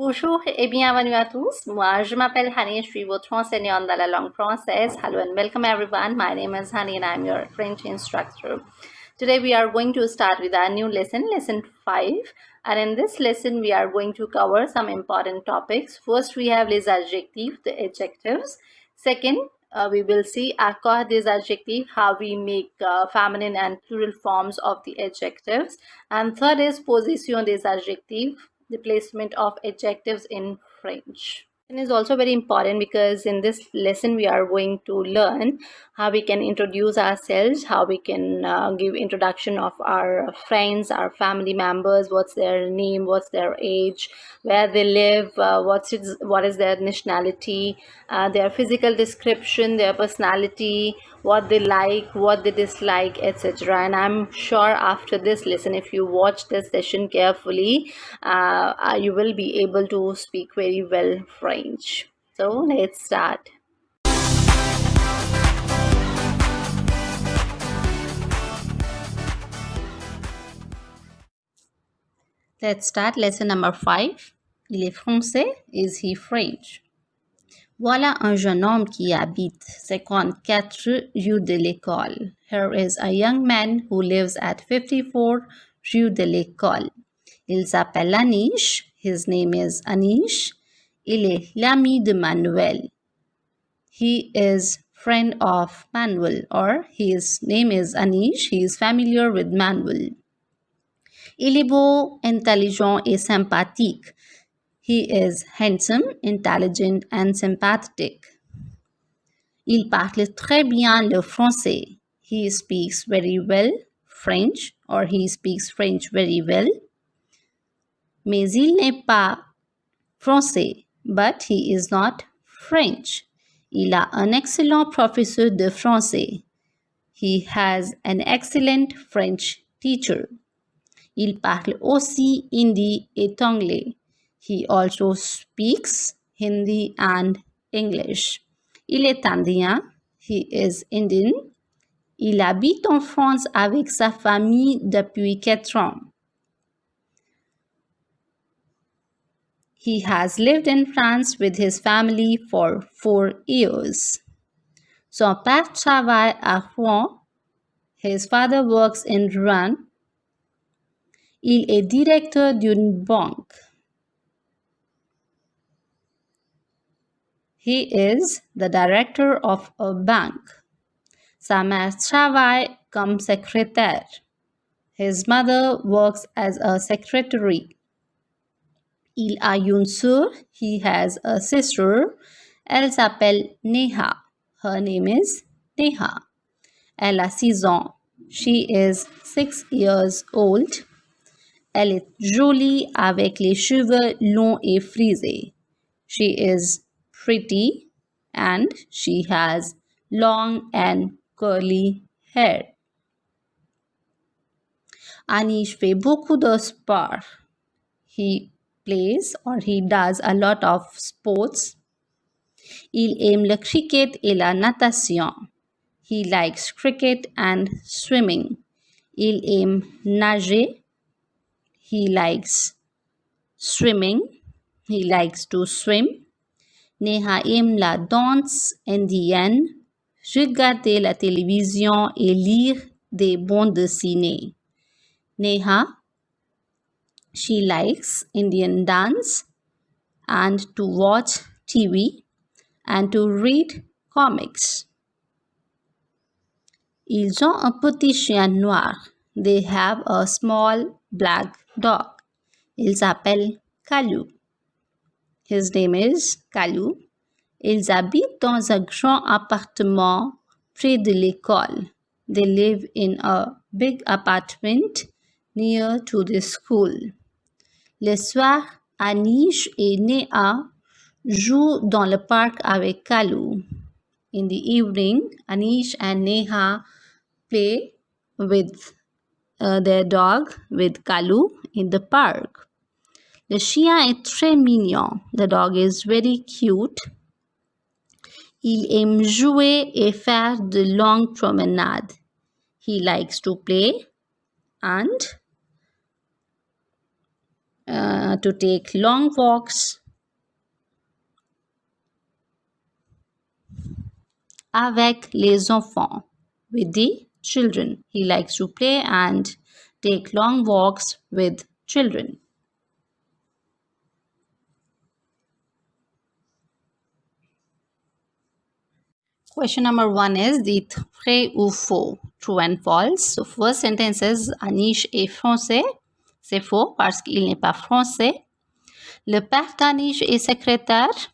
Bonjour et bienvenue à tous. Moi, je m'appelle Hani, je suis votre enseignante dans la langue française. Hello and welcome everyone. My name is Hani and I'm your French instructor. Today we are going to start with our new lesson, lesson 5. And in this lesson, we are going to cover some important topics. First, we have les adjectifs, the adjectives. Second, we will see accord des adjectifs, how we make feminine and plural forms of the adjectives. And third is position des adjectifs, the placement of adjectives in French. And is also very important because in this lesson we are going to learn how we can introduce ourselves, how we can give introduction of our friends, our family members, what's their name, what's their age, where they live, what is their nationality, their physical description, their personality, what they like, what they dislike, etc. And I'm sure after this lesson, if you watch this session carefully, you will be able to speak very well French. So let's start. Let's start lesson number 5. Il est français, is he French? Voilà un jeune homme qui habite 54 rue de l'École. Here is a young man who lives at 54 rue de l'École. Il s'appelle Anish. His name is Anish. Il est l'ami de Manuel. He is friend of Manuel, or his name is Anish. He is familiar with Manuel. Il est beau, intelligent et sympathique. He is handsome, intelligent and sympathetic. Il parle très bien le français. He speaks very well French, or he speaks French very well. Mais il n'est pas français, but he is not French. Il a un excellent professeur de français. He has an excellent French teacher. Il parle aussi hindi et anglais. He also speaks Hindi and English. Il est indien. He is Indian. Il habite en France avec sa famille depuis 4 ans. He has lived in France with his family for 4 years. Son père travaille à Rouen. His father works in Rouen. Il est directeur d'une banque. He is the director of a bank. Sa mère travaille comme secrétaire. His mother works as a secretary. Il a une sœur. He has a sister. Elle s'appelle Neha. Her name is Neha. Elle a 6 ans. She is 6 years old. Elle est jolie avec les cheveux longs et frisés. She is pretty and she has long and curly hair. Anish fait beaucoup de sport. He plays or he does a lot of sports. Il aime le cricket et la natation. He likes cricket and swimming. Il aime nager. He likes swimming. He likes to swim. Neha aime la danse indienne, regarder la télévision et lire des bandes dessinées. Neha, she likes Indian dance and to watch TV and to read comics. Ils ont un petit chien noir. They have a small black dog. Il s'appelle Kalu. His name is Kalu. Ils habitent dans un grand appartement près de l'école. They live in a big apartment near to the school. Le soir, Anish et Neha jouent dans le parc avec Kalu. In the evening, Anish and Neha play with their dog, with Kalu, in the park. Le chien est très mignon. The dog is very cute. Il aime jouer et faire de longues promenades. He likes to play and to take long walks avec les enfants, with the children. He likes to play and take long walks with children. Question number 1 is dites vrai ou faux, true and false. So first sentence is Anish est français. C'est faux parce qu'il n'est pas français. Le père d'Anish est secrétaire.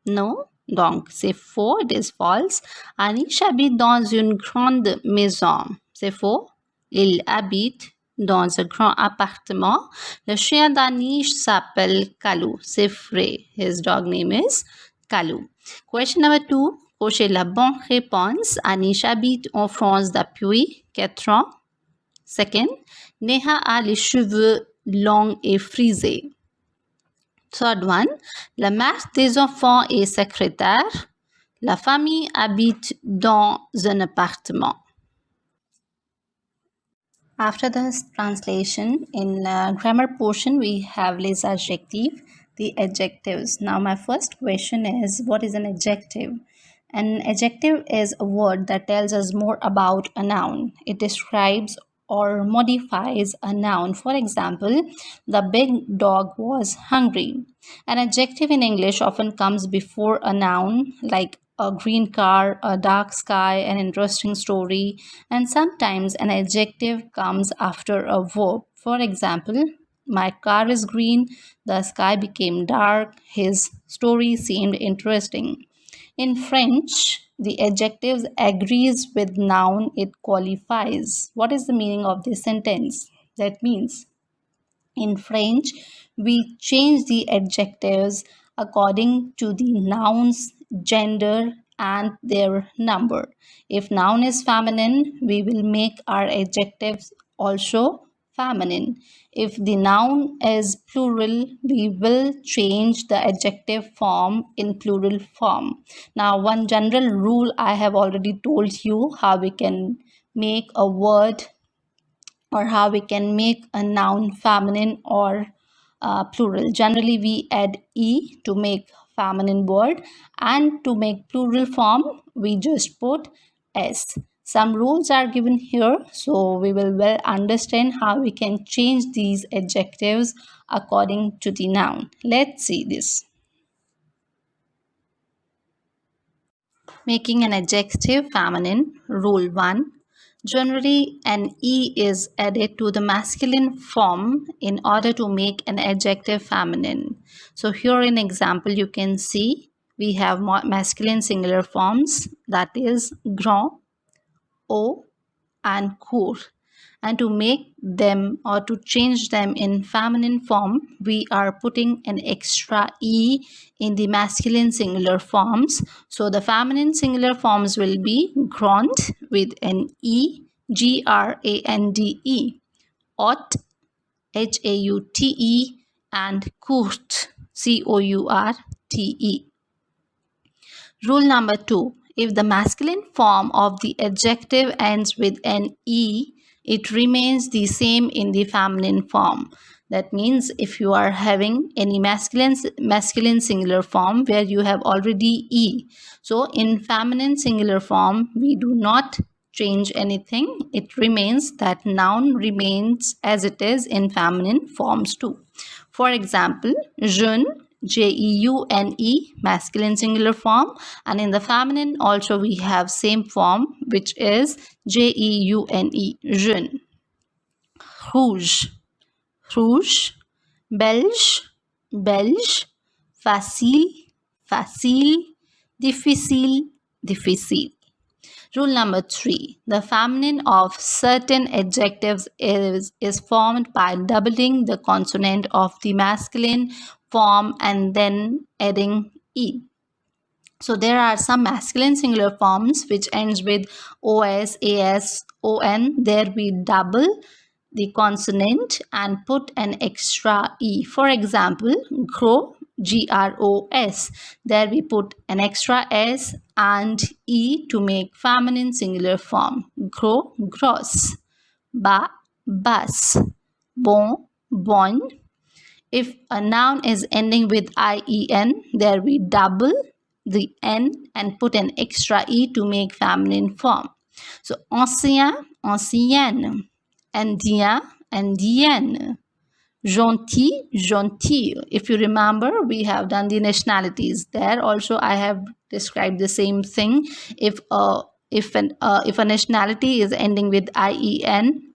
Non, donc c'est faux, it is false. Anish habite dans une grande maison. C'est faux. Il habite dans un grand appartement. Le chien d'Anish s'appelle Kalou. C'est vrai. His dog name is Kalou. Question number 2. Cochez la bonne réponse. Anish habite en France depuis 4 ans. Second, Neha a les cheveux longs et frisés. Third one, la mère des enfants est secrétaire. La famille habite dans un appartement. After this translation, in grammar portion, we have les adjectives, the adjectives. Now, my first question is, what is an adjective? An adjective is a word that tells us more about a noun. It describes or modifies a noun. For example, the big dog was hungry. An adjective in English often comes before a noun, like a green car, a dark sky, an interesting story, and sometimes an adjective comes after a verb. For example, my car is green, the sky became dark, his story seemed interesting. In French, the adjective agrees with noun it qualifies. What is the meaning of this sentence? That means in French, we change the adjectives according to the noun's gender and their number. If noun is feminine, we will make our adjectives also feminine. If the noun is plural, we will change the adjective form in plural form. Now, one general rule I have already told you how we can make a word or how we can make a noun feminine or plural. Generally, we add E to make feminine word, and to make plural form, we just put S. Some rules are given here, so we will well understand how we can change these adjectives according to the noun. Let's see this. Making an adjective feminine. Rule 1. Generally, an E is added to the masculine form in order to make an adjective feminine. So here in example, you can see we have masculine singular forms, that is grand, haut, and court. And to make them or to change them in feminine form, we are putting an extra E in the masculine singular forms. So the feminine singular forms will be grand with an E, Grande, haute, Haute, and courte, Courte. Rule number 2. If the masculine form of the adjective ends with an E, it remains the same in the feminine form. That means if you are having any masculine singular form where you have already E, so in feminine singular form, we do not change anything. It remains, that noun remains as it is in feminine forms too. For example, jeune, Jeune, masculine singular form, and in the feminine also we have same form, which is Jeune, jeune. Rouge, rouge. Belge, belge. Facile, facile. Difficile, difficile. Rule number 3. The feminine of certain adjectives is formed by doubling the consonant of the masculine form and then adding E. So there are some masculine singular forms which ends with OS, AS, ON. There we double the consonant and put an extra E. For example, gros, Gros. There we put an extra S and E to make feminine singular form. Gros, grosse. Bas, basse. Bon, bonne. If a noun is ending with IEN, there we double the N and put an extra E to make feminine form. So, ancien, ancienne, indien, indienne, gentil, gentille. If you remember, we have done the nationalities. There also I have described the same thing. If a nationality is ending with IEN,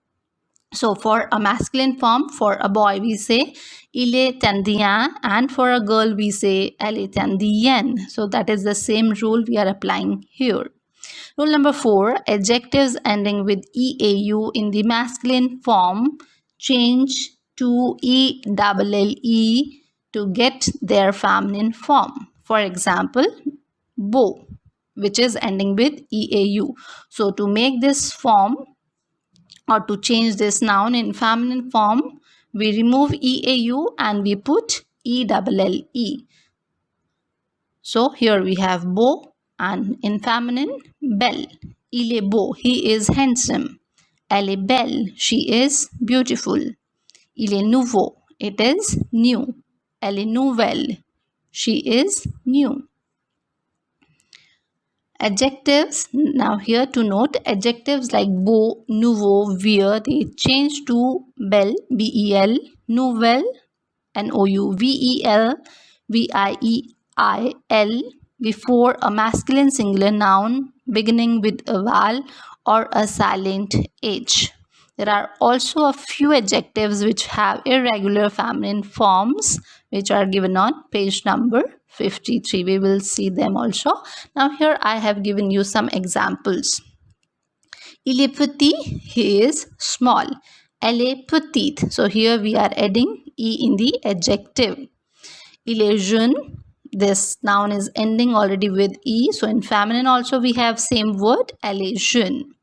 so for a masculine form, for a boy we say il est indien, and for a girl we say elle est indienne. So that is the same rule we are applying here. Rule number 4, adjectives ending with EAU in the masculine form change to ELLE to get their feminine form. For example, beau, which is ending with EAU. So to make this form or to change this noun in feminine form, we remove EAU and we put ELLE. So here we have beau, and in feminine, belle. Il est beau, he is handsome. Elle est belle, she is beautiful. Il est nouveau, it is new. Elle est nouvelle, she is new. Adjectives, now here to note, adjectives like beau, nouveau, vieux, they change to belle, B-E-L, nouvelle, N-O-U-V-E-L, V-I-E-I-L, before a masculine singular noun beginning with a vowel or a silent H. There are also a few adjectives which have irregular feminine forms, which are given on page number 53. We will see them also. Now here I have given you some examples. Il est petit, he is small. Elle est petite. So here we are adding E in the adjective. Il est jeune. This noun is ending already with E. So in feminine also we have same word. Elle est jeune.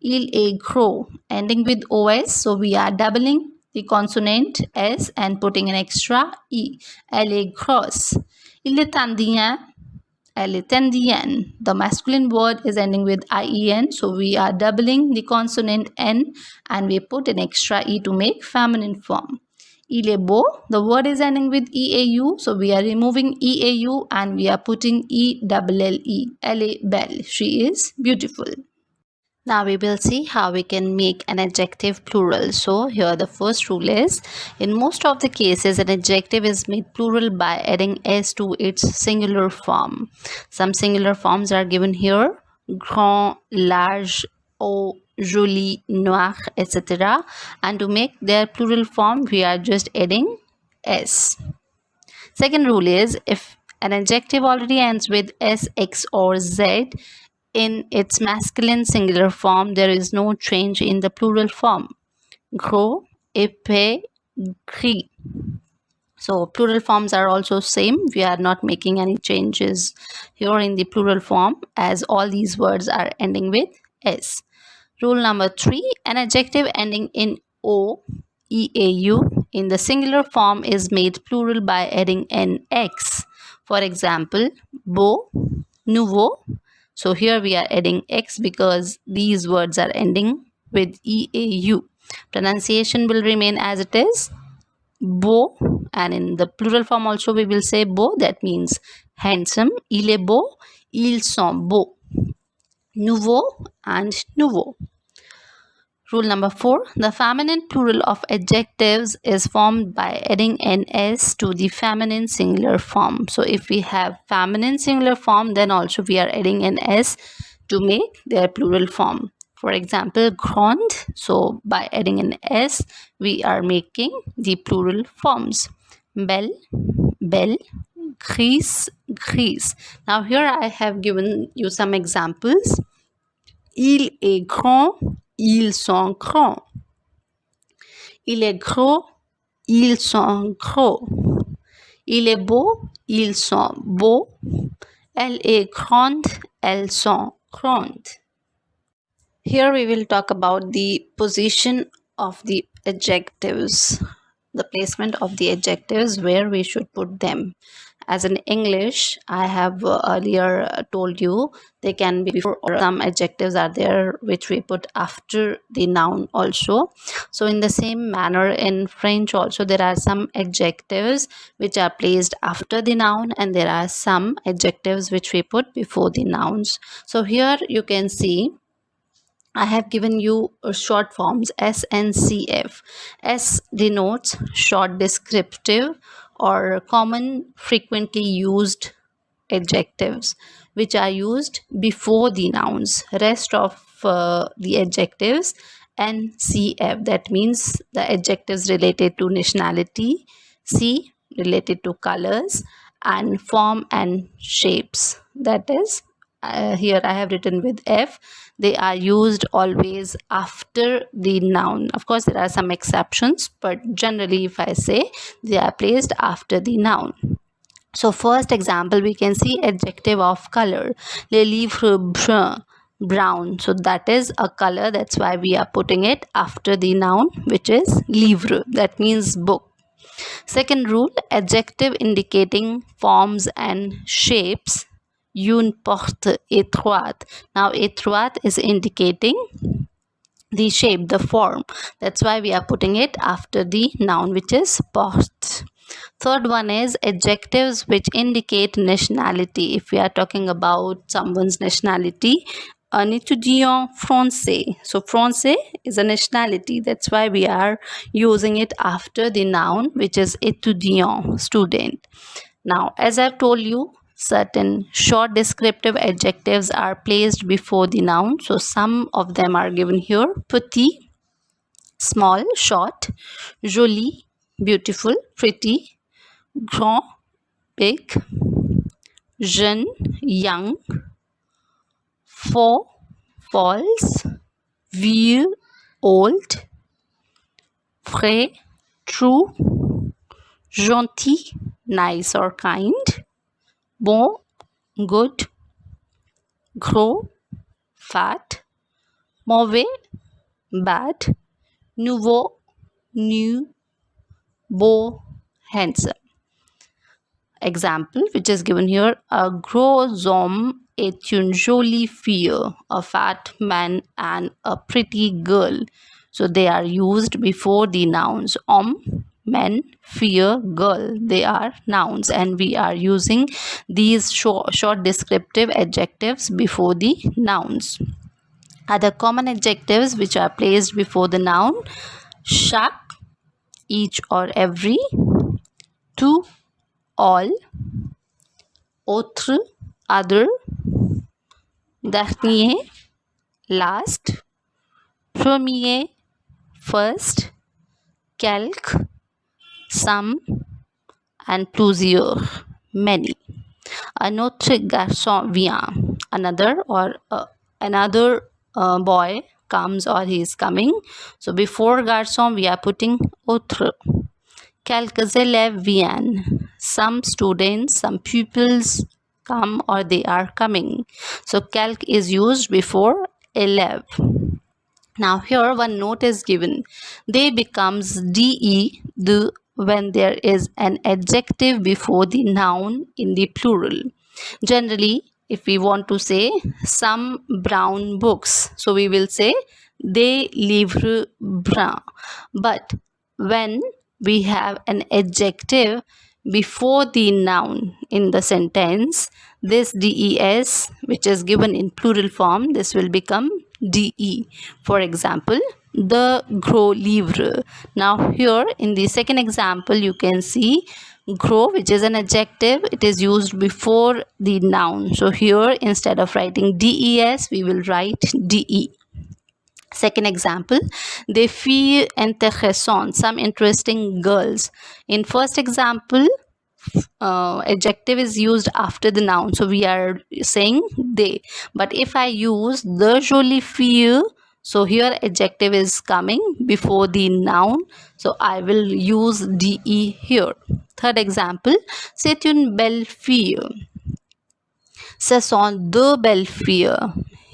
Il est gros. Ending with OS. So we are doubling the consonant S and putting an extra E. Elle est grosse. Il est indien. Elle est indienne. The masculine word is ending with IEN. So we are doubling the consonant N and we put an extra E to make feminine form. Il est beau. The word is ending with EAU. So we are removing EAU and we are putting ELLE. Elle est belle. She is beautiful. Now we will see how we can make an adjective plural. So here the first rule is, in most of the cases an adjective is made plural by adding S to its singular form. Some singular forms are given here: grand, large, haut, joli, noir, etc. And to make their plural form we are just adding S. Second rule is, if an adjective already ends with S, X or Z, in its masculine singular form, there is no change in the plural form. Gros, épais, gris. So plural forms are also same. We are not making any changes here in the plural form as all these words are ending with S. Rule number 3, an adjective ending in O, EAU, in the singular form is made plural by adding an X. For example, beau, nouveau. So here we are adding X because these words are ending with EAU. Pronunciation will remain as it is, beau, and in the plural form also we will say beau, that means handsome. Il est beau, ils sont beaux. Nouveau and nouveau. Rule number 4, the feminine plural of adjectives is formed by adding an S to the feminine singular form. So if we have feminine singular form, then also we are adding an S to make their plural form. For example, grande. So by adding an S, we are making the plural forms. Belle, belle, grise, grise. Now here I have given you some examples. Il est grand, ils sont grands. Il est gros, ils sont gros. Il est beau, ils sont beaux. Elle est grande, elles sont grandes. Here we will talk about the position of the adjectives, the placement of the adjectives, where we should put them. As in English, I have earlier told you they can be before, or some adjectives are there which we put after the noun also. So in the same manner in French also, there are some adjectives which are placed after the noun, and there are some adjectives which we put before the nouns. So here you can see I have given you short forms SNCF. S denotes short descriptive or common frequently used adjectives which are used before the nouns. Rest of the adjectives NCF, that means the adjectives related to nationality, C related to colors, and form and shapes, that is here I have written with F. They are used always after the noun. Of course, there are some exceptions, but generally, if I say, they are placed after the noun. So, first example, we can see adjective of color. Les livres bruns, brown. So, that is a color. That's why we are putting it after the noun, which is livre. That means book. Second rule, adjective indicating forms and shapes. Une porte étroite. Now, étroite is indicating the shape, the form. That's why we are putting it after the noun, which is porte. Third one is adjectives which indicate nationality. If we are talking about someone's nationality, un étudiant français. So français is a nationality. That's why we are using it after the noun, which is étudiant, student. Now, as I've told you, certain short descriptive adjectives are placed before the noun. So some of them are given here. Petit, small, short. Joli, beautiful, pretty. Grand, big. Jeune, young. Faux, false. Vieux, old. Vrai, true. Gentil, nice or kind. Bon, good. Gros, fat. Mauvais, bad. Nouveau, new. Beau, handsome. Example which is given here: a gros homme est une jolie fille, a fat man and a pretty girl. So they are used before the nouns. Homme, man, fille, girl, they are nouns, and we are using these short descriptive adjectives before the nouns. Other common adjectives which are placed before the noun: chaque, each or every. Tout, all. Autre, other. Dernier, last. Premier, first. Quelque, some. And plusieurs, many. Un autre garçon vient. Another boy comes, or he is coming. So before garçon we are putting autre. Quelques élèves viennent. Some students, some pupils come, or they are coming. So quelques is used before élève. Now here one note is given. They becomes de, the, when there is an adjective before the noun in the plural. Generally, if we want to say some brown books, so we will say des livres bruns. But when we have an adjective before the noun in the sentence, this des, which is given in plural form, this will become de. For example, the gros livre. Now here in the second example, you can see gros, which is an adjective, it is used before the noun. So here instead of writing des, we will write de. Second example, des filles intéressantes, some interesting girls. In first example, adjective is used after the noun, so we are saying they. But if I use the jolie fille, so here adjective is coming before the noun, so I will use de here. Third example, c'est une belle fille. Ce sont deux belles filles.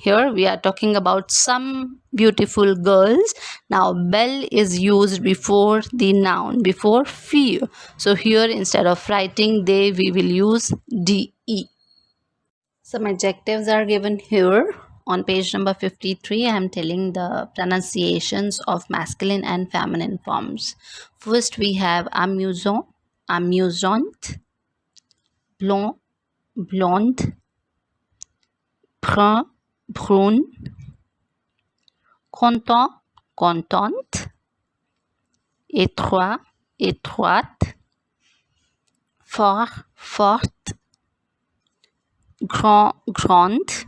Here we are talking about some beautiful girls. Now belle is used before the noun, before fille. So here instead of writing they, we will use de. Some adjectives are given here. On page number 53, I am telling the pronunciations of masculine and feminine forms. First we have amusant, amusante, blond, blonde, brun, brune, content, contente, étroit, étroite, fort, forte, grand, grande,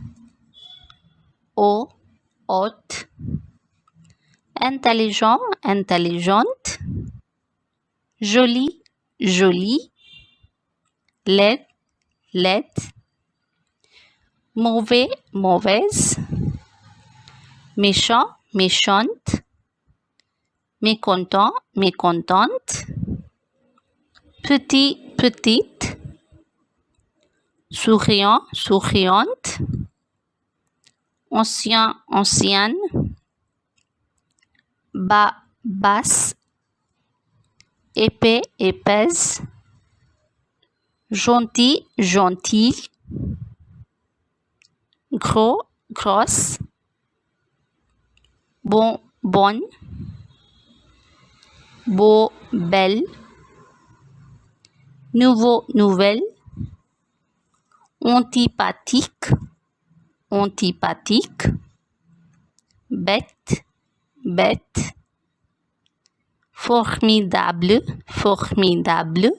haut, haute, intelligent, intelligente, joli, jolie, laid, laide, mauvais, mauvaise, méchant, méchante, mécontent, mécontente, petit, petite, souriant, souriante, ancien, ancienne, bas, basse, épais, épaisse, gentil, gentil, gros, grosse, bon, bonne, beau, belle, nouveau, nouvelle, antipathique, antipathique, bête, bête, formidable, formidable,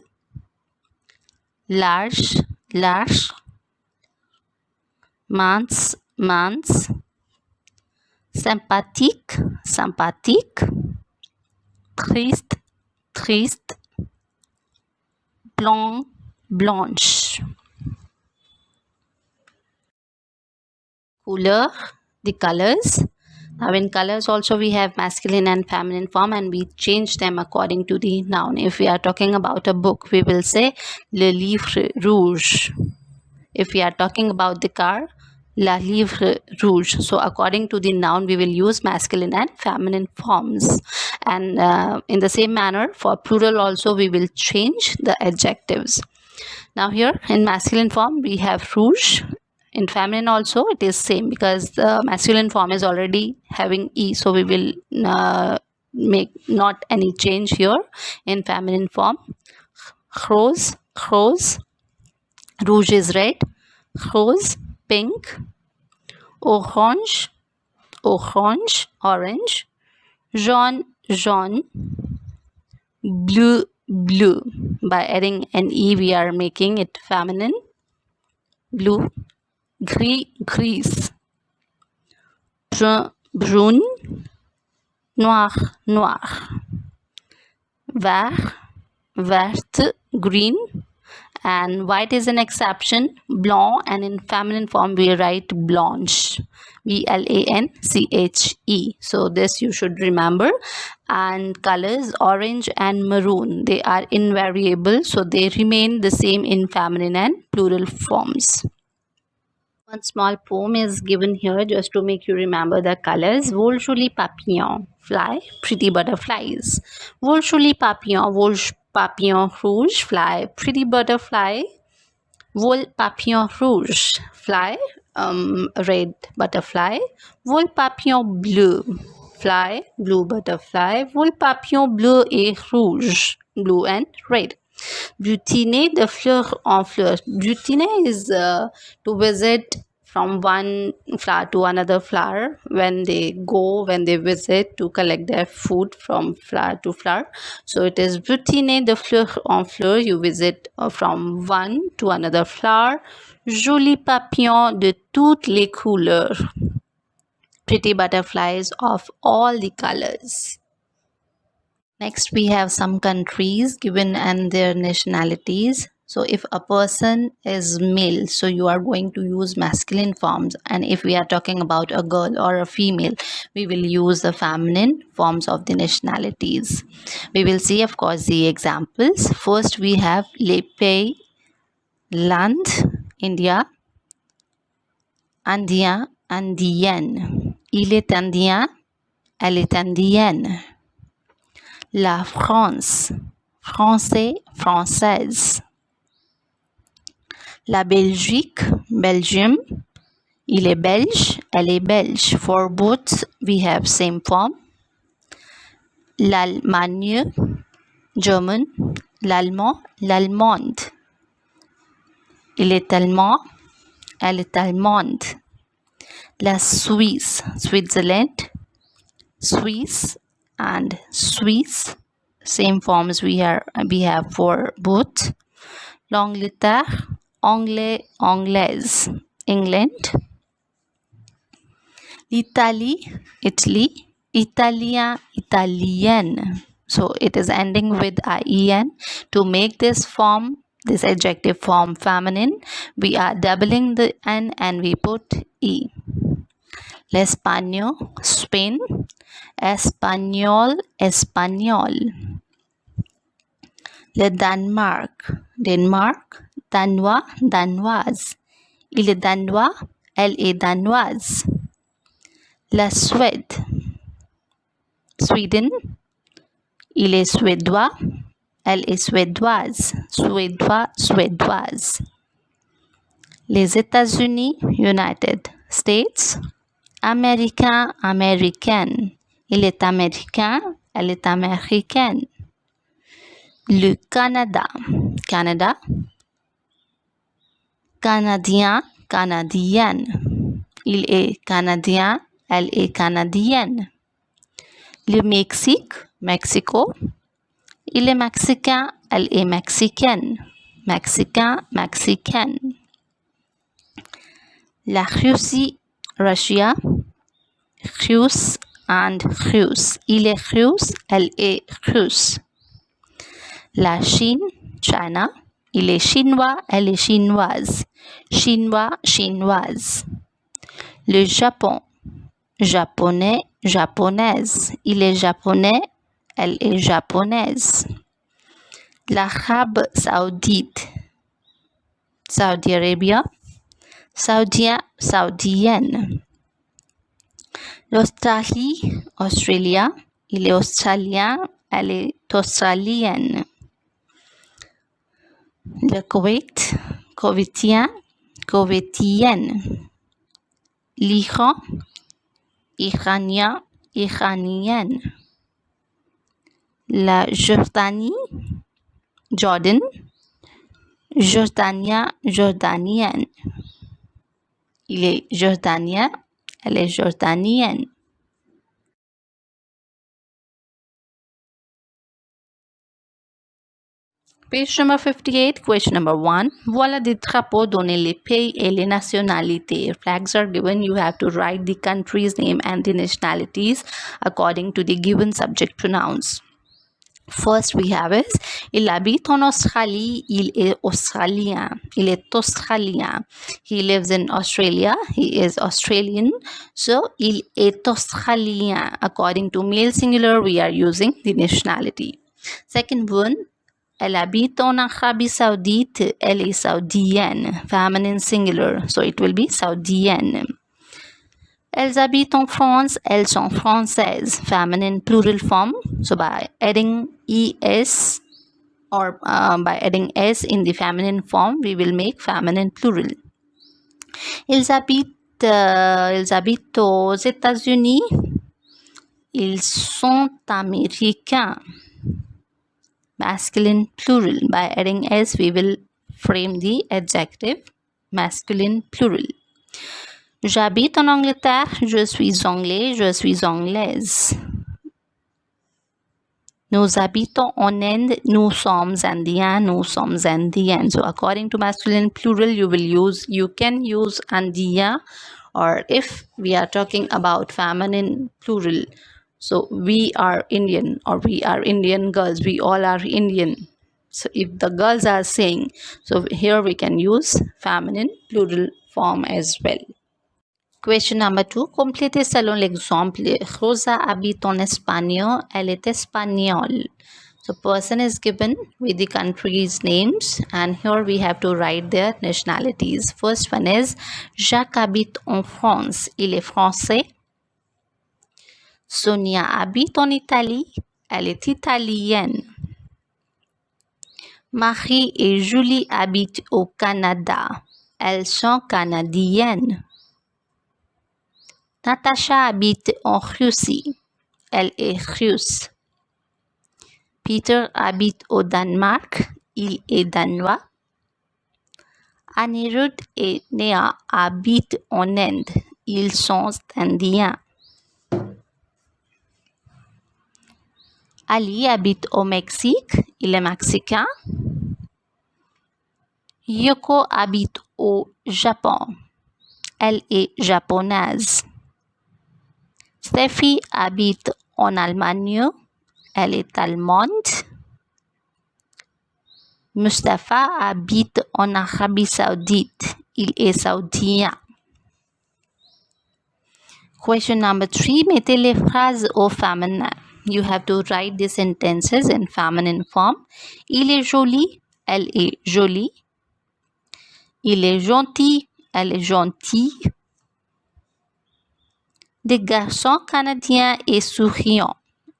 large, large, mince, mince, sympathique, sympathique, triste, triste, blanc, blanche. Couleur, the colors. Now in colors also we have masculine and feminine form, and we change them according to the noun. If we are talking about a book, we will say le livre rouge. If we are talking about the car, la livre rouge. So according to the noun we will use masculine and feminine forms. And in the same manner for plural also we will change the adjectives. Now here in masculine form we have rouge. In feminine also it is same, because the masculine form is already having e, so we will make not any change here in feminine form. Rose, rose, rouge is red, rose, pink, orange, orange, orange, jaune, jaune, bleu, bleu. By adding an e we are making it feminine. Blue, gris, grise, brun, brune, noir, noir, vert, verte, green, and white is an exception, blanc, and in feminine form we write blanche, blanche. So this you should remember. And colors, orange and maroon, they are invariable, so they remain the same in feminine and plural forms. One small poem is given here just to make you remember the colors. Vol joli papillon, fly, pretty butterflies. Vol joli papillon, vol papillon rouge, fly, pretty butterfly. Vol papillon rouge, fly, red butterfly. Vol papillon bleu, fly, blue butterfly. Vol papillon bleu et rouge, blue and red. Butiner de fleur en fleur. Butiner is to visit from one flower to another flower, when they visit to collect their food from flower to flower. So it is butiner de fleur en fleur, you visit from one to another flower. Joli papillon de toutes les couleurs, pretty butterflies of all the colors. Next we have some countries given and their nationalities. So if a person is male, so you are going to use masculine forms, and if we are talking about a girl or a female, we will use the feminine forms of the nationalities. We will see of course the examples. First we have les pays, land, India, Indien, indienne. Il est indien, elle est indienne. La France, français, française. La Belgique, Belgium. Il est belge, elle est belge. For both, we have same form. L'Allemagne, German. L'allemand, l'allemande. Il est allemand, elle est allemande. La Suisse, Switzerland. Swiss and Swiss, same forms we have for both. L'Angleterre, anglais, anglaise. England. L'Italie, Italy. Italien, italienne. So it is ending with IEN. To make this form, this adjective form feminine, we are doubling the N and we put E. L'Espagnol, Spain. Espagnol, espagnol. Le Danemark, Denmark. Danois, danoise. Il est danois, elle est danoise. La Suède, Sweden. Il est suédois, elle est suédoise. Suédois, suédoise. Les États-Unis, United States. Américain, américaine. Il est américain, elle est américaine. Le Canada, Canada. Canadien, canadienne. Il est canadien, elle est canadienne. Le Mexique, Mexico. Il est mexicain, elle est mexicaine. Mexicain, mexicaine. La Russie, Russia. Russe and russe. Il est russe, elle est russe. La Chine, China. Il est chinois, elle est chinoise. Chinois, chinoise. Le Japon, japonais, japonaise. Il est japonais, elle est japonaise. L'Arabie saoudite, Saudi Arabia. Saudien, saoudienne. L'Australie, Australia. Il est australien, elle est australienne. Le Koweït, koweïtien, koweïtienne. L'Iran, iranien, iranienne. La Jordanie, Jordan. Jordanien, jordanienne. Il est jordanien, elle est jordanienne. Page number 58, question number 1. Voilà des drapeaux, donnez les pays et les nationalités. Flags are given. You have to write the country's name and the nationalities according to the given subject pronouns. First we have is, il habite en Australie, il est australien. Il est australien. He lives in Australia, he is Australian. So, il est australien. According to male singular, we are using the nationality. Second one, elle habite en Arabie Saoudite, elle est saoudienne. Feminine singular, so it will be saoudienne. Elles habitent en France, elles sont françaises. Feminine plural form. So by adding es or by adding s in the feminine form, we will make feminine plural. Ils habitent aux États-Unis. Ils sont américains. Masculine plural. By adding s, we will frame the adjective masculine plural. J'habite en Angleterre, je suis anglais, je suis anglaise. Nous habitons en Inde, nous sommes indiens, nous sommes indiennes. So according to masculine plural, you can use indien, or if we are talking about feminine plural, so we are Indian, or we are Indian girls, we all are Indian. So if the girls are saying, so here we can use feminine plural form as well. Question number 2. Complétez selon l'exemple. Rosa habite en Espagne, elle est espagnole. So person is given with the countries' names, and here we have to write their nationalities. First one is Jacques habite en France. Il est français. Sonia habite en Italie. Elle est italienne. Marie et Julie habitent au Canada. Elles sont canadiennes. Natacha habite en Russie. Elle est russe. Peter habite au Danemark. Il est danois. Anirudh et Néa habitent en Inde. Ils sont indiens. Ali habite au Mexique. Il est mexicain. Yoko habite au Japon. Elle est japonaise. Steffi habite en Allemagne. Elle est allemande. Mustafa habite en Arabie Saoudite. Il est saoudien. Question number 3. Mettez les phrases au féminin. You have to write the sentences in feminine form. Il est joli. Elle est jolie. Il est gentil. Elle est gentille. Le garçon canadien est souriant.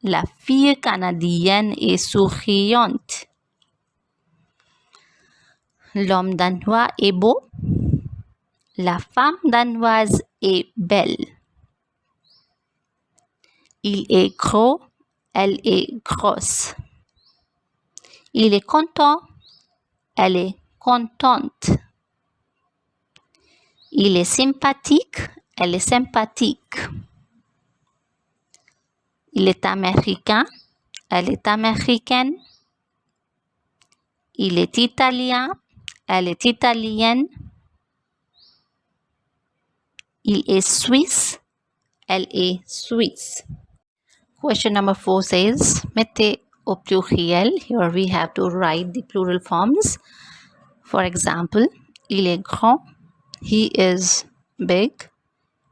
La fille canadienne est souriante. L'homme danois est beau. La femme danoise est belle. Il est gros. Elle est grosse. Il est content. Elle est contente. Il est sympathique. Elle est sympathique. Il est américain. Elle est américaine. Il est italien. Elle est italienne. Il est suisse. Elle est suisse. Question number 4 says, mettez au pluriel. Here we have to write the plural forms. For example, il est grand. He is big.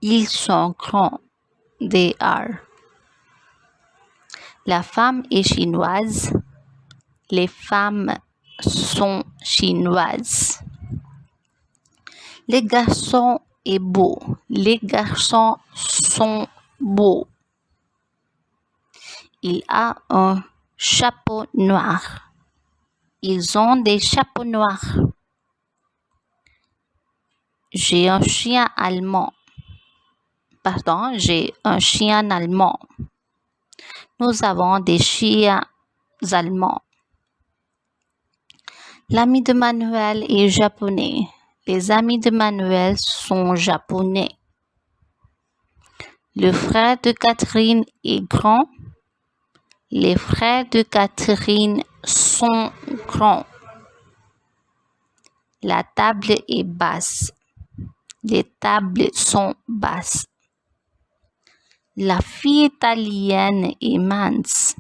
Ils sont grands. They are. La femme est chinoise. Les femmes sont chinoises. Le garçon est beau. Les garçons sont beaux. Il a un chapeau noir. Ils ont des chapeaux noirs. J'ai un chien allemand. Pardon, j'ai un chien allemand. Nous avons des chiens allemands. L'ami de Manuel est japonais. Les amis de Manuel sont japonais. Le frère de Catherine est grand. Les frères de Catherine sont grands. La table est basse. Les tables sont basses. La fille italienne est mince.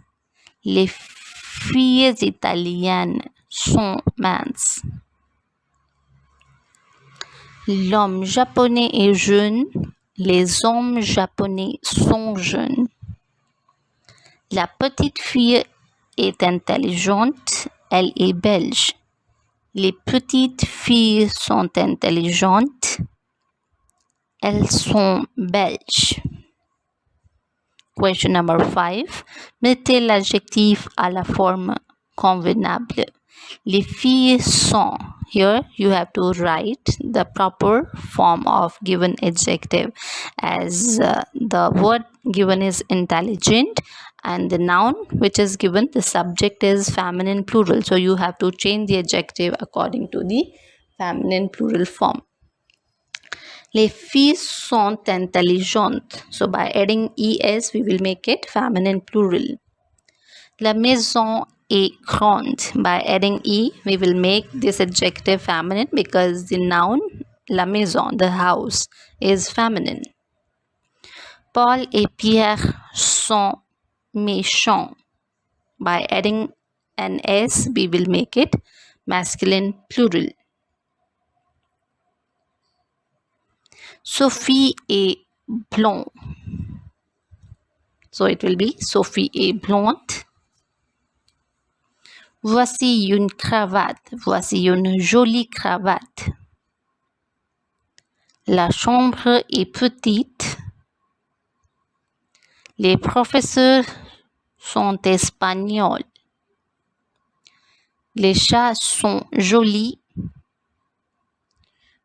Les filles italiennes sont minces. L'homme japonais est jeune. Les hommes japonais sont jeunes. La petite fille est intelligente. Elle est belge. Les petites filles sont intelligentes. Elles sont belges. Question number 5. Mettez l'adjectif à la forme convenable. Les filles sont. Here you have to write the proper form of given adjective, as the word given is intelligent and the noun which is given, the subject is feminine plural. So you have to change the adjective according to the feminine plural form. Les filles sont intelligentes. So by adding es, we will make it feminine plural. La maison est grande. By adding e, we will make this adjective feminine because the noun, la maison, the house, is feminine. Paul et Pierre sont méchants. By adding an s, we will make it masculine plural. Sophie est blonde. So it will be Sophie est blonde. Voici une cravate. Voici une jolie cravate. La chambre est petite. Les professeurs sont espagnols. Les chats sont jolis.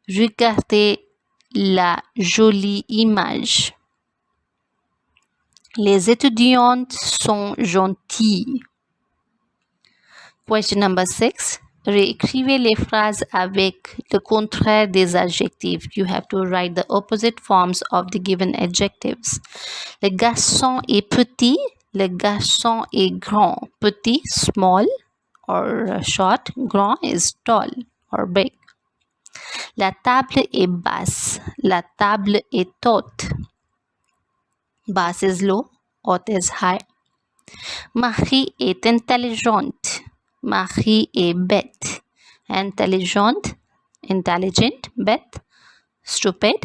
Regardez la jolie image. Les étudiantes sont gentilles. Question number 6. Réécrivez les phrases avec le contraire des adjectifs. You have to write the opposite forms of the given adjectives. Le garçon est petit. Le garçon est grand. Petit, small or short. Grand is tall or big. La table est basse. La table est haute. Basse is low, haute is high. Marie est intelligente. Marie est bête. Intelligente, intelligent, bête, stupid.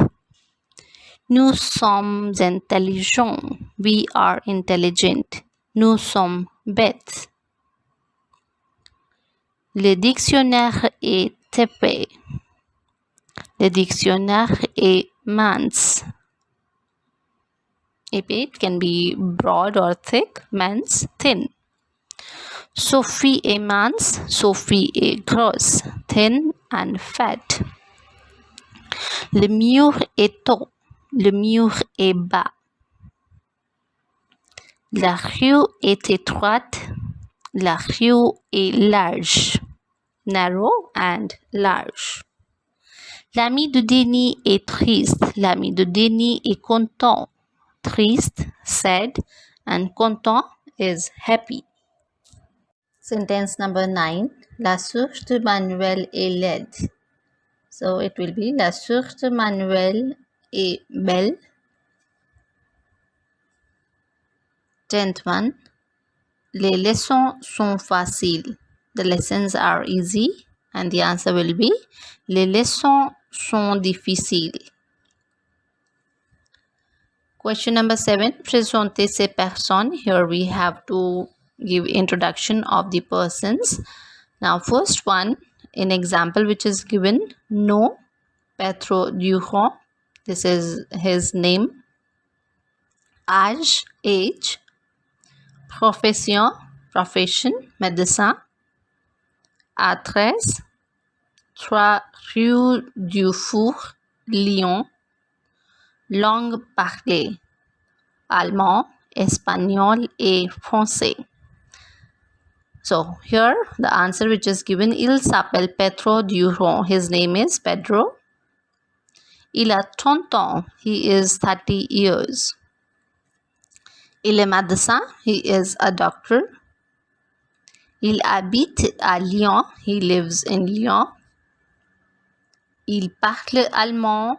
Nous sommes intelligents. We are intelligent. Nous sommes bêtes. Le dictionnaire est épais. Le dictionnaire est mince. Épais, it can be broad or thick. Mince, thin. Sophie est mince. Sophie est grosse, thin and fat. Le mur est haut. Le mur est bas. La rue est étroite. La rue est large. Narrow and large. L'ami de Denis est triste. L'ami de Denis est content. Triste, sad, and content is happy. Sentence number 9. La source de Manuel est laide. So it will be la source de Manuel est belle. 10th one. Les leçons sont faciles. The lessons are easy. And the answer will be les leçons sont difficiles. Question number 7. Présenter ces personnes. Here we have to give introduction of the persons. Now first one, in example which is given, no, Pedro Durand. This is his name. Âge, age. Profession, profession, médecin. Adresse, 3 rue du Four, Lyon. Langue parlée, allemand, espagnol et français. So here the answer which is given, il s'appelle Pedro Durand. His name is Pedro. Il a 30 ans. He is 30 years. Il est médecin. He is a doctor. Il habite à Lyon. He lives in Lyon. Il parle allemand,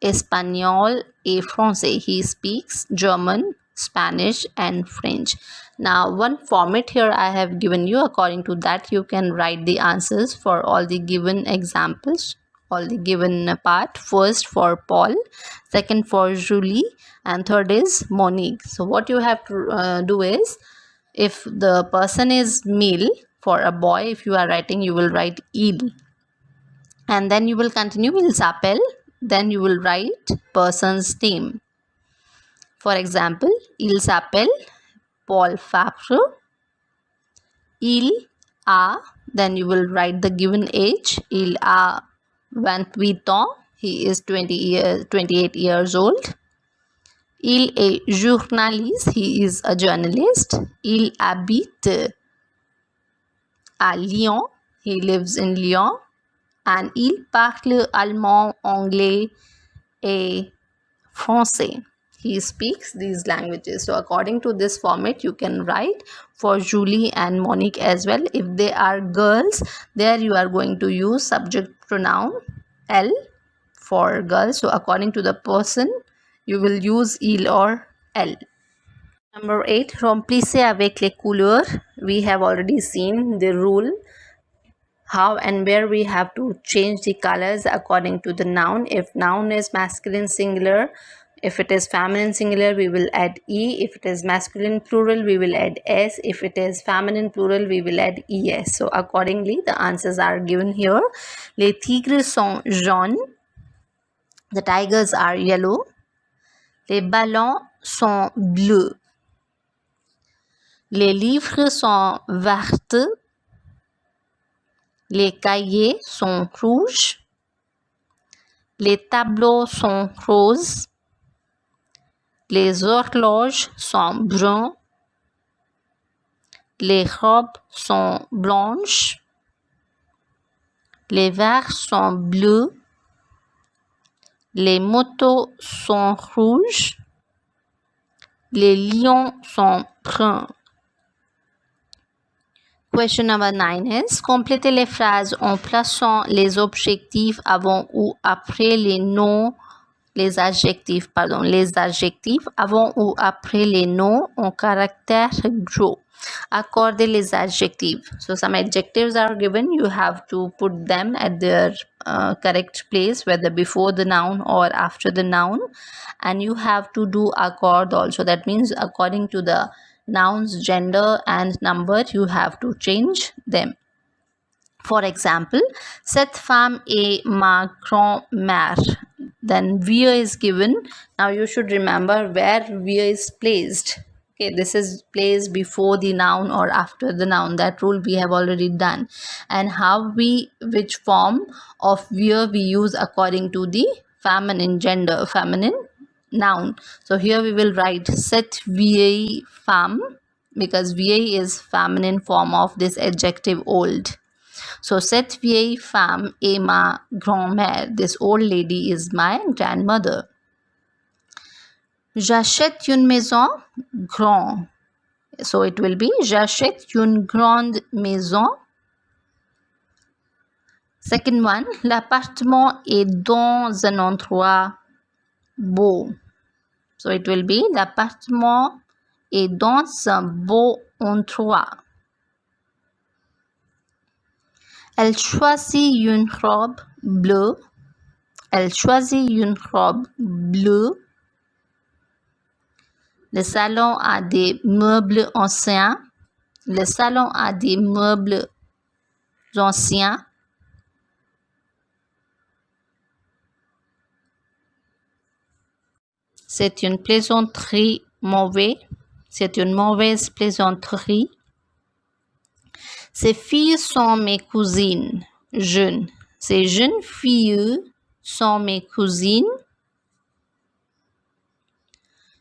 espagnol et français. He speaks German, Spanish and French. Now one format here I have given you. According to that you can write the answers for all the given examples, all the given part. First for Paul, second for Julie, and third is Monique. So what you have to do is, if the person is male, for a boy, if you are writing, you will write il, and then you will continue il s'appelle, then you will write person's name. For example, il s'appelle Paul Fabre. Il a, then you will write the given age. Il a 28 ans. He is 28 years old. Il est journaliste. He is a journalist. Il habite à Lyon. He lives in Lyon. And il parle allemand, anglais et français. He speaks these languages. So according to this format, you can write for Julie and Monique as well. If they are girls, there you are going to use subject pronoun elle for girls. So according to the person, you will use il or elle. Number 8, remplissez avec les couleurs. We have already seen the rule, how and where we have to change the colors according to the noun. If noun is masculine singular, If it is feminine singular, we will add E. If it is masculine plural, we will add S. If it is feminine plural, we will add ES. So accordingly, the answers are given here. Les tigres sont jaunes. The tigers are yellow. Les ballons sont bleus. Les livres sont verts. Les cahiers sont rouges. Les tableaux sont roses. Les horloges sont bruns. Les robes sont blanches. Les verres sont bleus. Les motos sont rouges. Les lions sont bruns. Question number 9 is, complétez les phrases en plaçant les objectifs avant ou après les noms, les adjectifs avant ou après les noms en caractères gros. Accordez les adjectives. So some adjectives are given. You have to put them at their correct place, whether before the noun or after the noun. And you have to do accord also. That means according to the noun's gender and number, you have to change them. For example, cette femme est ma grand-mère. Then where is given. Now you should remember where where is placed. Okay, this is placed before the noun or after the noun. That rule we have already done. And which form of where we use according to the feminine gender, feminine noun. So here we will write cette vieille femme, because vieille is feminine form of this adjective old. So cette vieille femme est ma grand-mère. This old lady is my grandmother. J'achète une maison grande. So it will be j'achète une grande maison. Second one, l'appartement est dans un endroit beau. So it will be l'appartement est dans un beau endroit. Elle choisit une robe bleue. Elle choisit une robe bleue. Le salon a des meubles anciens. Le salon a des meubles anciens. C'est une plaisanterie mauvaise. C'est une mauvaise plaisanterie. Ces filles sont mes cousines jeunes. Ces jeunes filles sont mes cousines.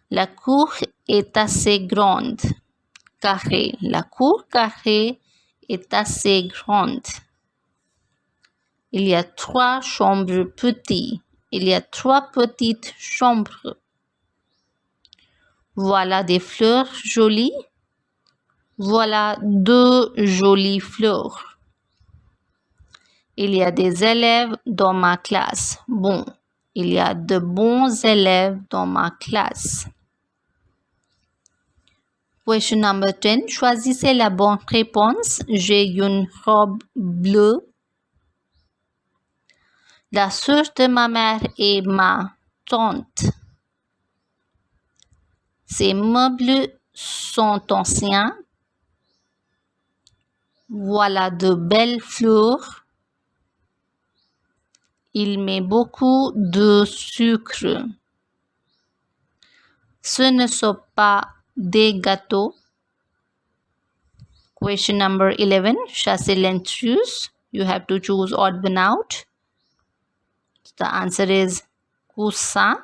La cour est assez grande. Carré. La cour carrée est assez grande. Il y a 3 chambres petites. Il y a 3 petites chambres. Voilà des fleurs jolies. Voilà 2 jolies fleurs. Il y a des élèves dans ma classe. Bon, il y a de bons élèves dans ma classe. Question number 10. Choisissez la bonne réponse. J'ai une robe bleue. La sœur de ma mère est ma tante. Ces meubles sont anciens. Voilà de belles fleurs. Il met beaucoup de sucre. Ce ne sont pas des gâteaux. Question number 11. Chassez l'intrus. You have to choose odd one out. The answer is coussin.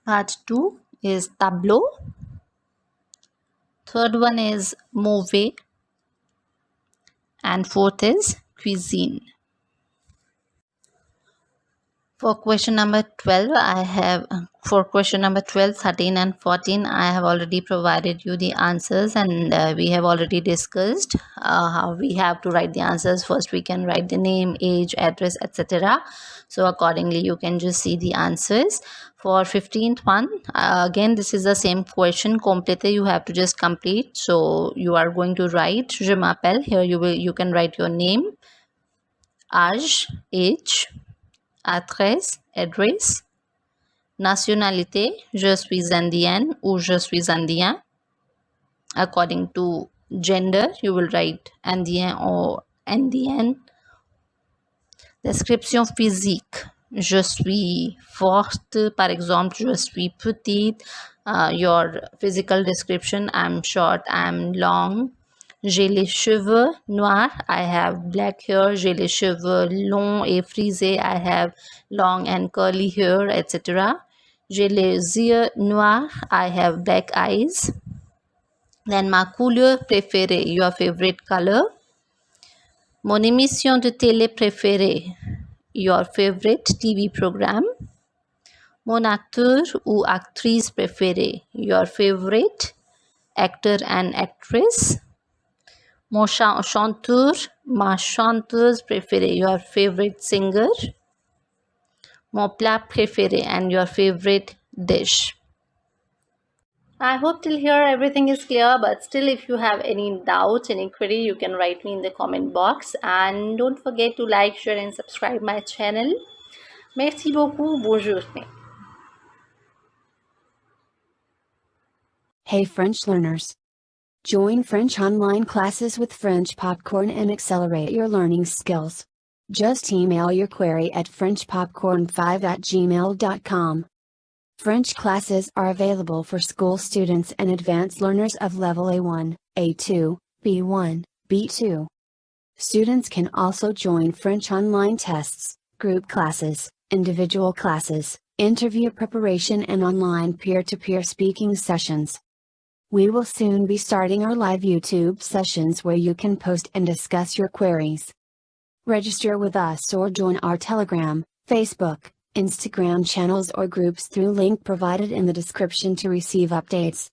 Part 2 is tableau. Third one is mauvais. And fourth is cuisine. For question number 12, for question number 12, 13 and 14, I have already provided you the answers, and we have already discussed how we have to write the answers. First, we can write the name, age, address, etc. So accordingly, you can just see the answers. For 15th one, again, this is the same question. Compléter, you have to just complete. So you are going to write, je m'appelle. Here you can write your name, âge, age, address, Nationalité, je suis indienne ou je suis indien. According to gender, you will write indien or indienne. Description physique, je suis forte, par exemple, je suis petite. Your physical description, I'm short, I'm long. J'ai les cheveux noirs, I have black hair. J'ai les cheveux longs et frisés, I have long and curly hair, etc. J'ai les yeux noirs, I have black eyes. Then ma couleur préférée, your favorite color. Mon émission de télé préférée, your favorite TV program. Mon acteur ou actrice préférée, your favorite actor and actress. Mon chanteur, ma chanteuse préférée, your favorite singer. Mon plat préféré and your favorite dish. I hope till here everything is clear, but still if you have any doubts, any query, you can write me in the comment box. And don't forget to like, share and subscribe my channel. Merci beaucoup. Bonne journée. Hey French learners! Join French online classes with French Popcorn and accelerate your learning skills. Just email your query at frenchpopcorn5@gmail.com. French classes are available for school students and advanced learners of level A1, A2, B1, B2. Students can also join French online tests, group classes, individual classes, interview preparation and online peer-to-peer speaking sessions. We will soon be starting our live YouTube sessions where you can post and discuss your queries. Register with us or join our Telegram, Facebook, Instagram channels or groups through link provided in the description to receive updates.